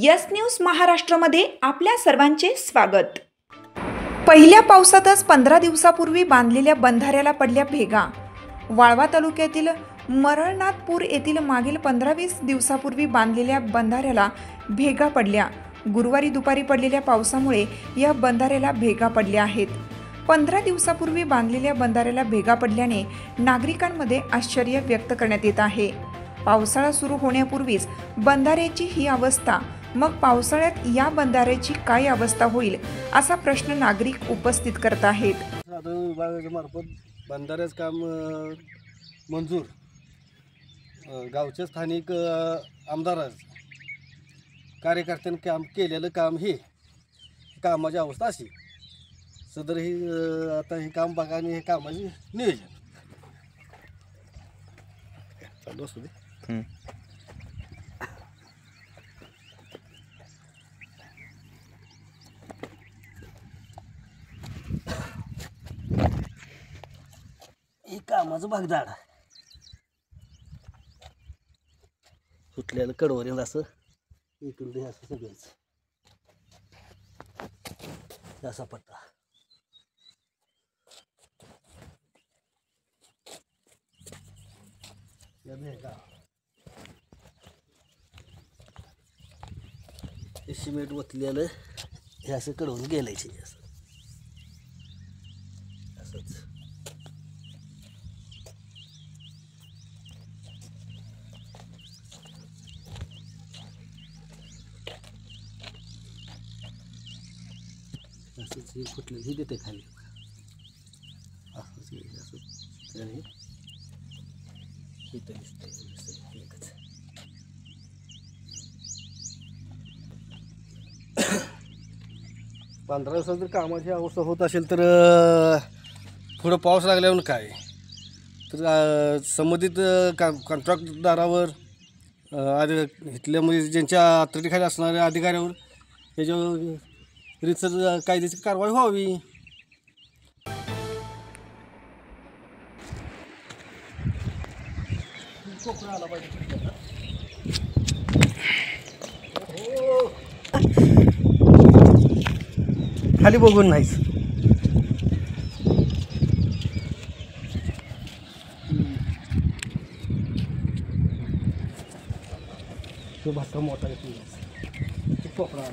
Yes news महाराष्ट्रामध्ये आपल्या सर्वांचे स्वागत। पहिल्या पावसातच 15 दिवसापूर्वी बांधलेल्या बंधाऱ्याला पडल्या भेगा। वाळवा तालुक्यातील मरळनाथपूर येथील मागील 15-20 दिवसापूर्वी बांधलेल्या बंधाऱ्याला भेगा पडल्या। गुरुवारी दुपारी पडलेल्या पावसामुळे या बंधाऱ्याला भेगा पडल्या आहेत। 15 दिवसापूर्वी बांधलेल्या बंधाऱ्याला भेगा पडल्याने नागरिकांमध्ये आश्चर्य व्यक्त करण्यात येत आहे। पावसाळा सुरू होण्यापूर्वीच बंधाऱ्याची ही अवस्था, मग पावसाळ्यात या बंधाऱ्याची काय अवस्था होईल असा प्रश्न नागरिक उपस्थित करत आहेत। साधन विभागाच्या मार्फत बंधाऱ्याचं काम मंजूर गावच्या स्थानिक आमदार कार्यकर्त्यांनी काम केलेलं काम हे कामाची अवस्था अशी सदर ही आता हे काम बघा आणि हे कामाचे नियोजन चालू असू दे। हे कामाचं भागदाड सुटलेलं कडवरील असं इकडून ते असं सगळंच असा पट्टा सिमेंट ओतलेलं हे असं कडवून गेलायचे असं असंच असंच हे फुटलं हे देते खाली असंच असं आणि इथं दिसतंय एकच 15 दिवसात जर कामाची अवस्था होत असेल तर पुढं पाऊस लागल्यावर काय तर संबंधित कॉन्ट्रॅक्टदारावर इथल्या म्हणजे ज्यांच्या अथॉरिटीखाली असणाऱ्या अधिकाऱ्यावर त्याच्यावर रीतसर कायद्याची कारवाई व्हावी। कोपरा आला पाहिजे खाली बघून नाहीच तो भाता मोठा येतो कोपरा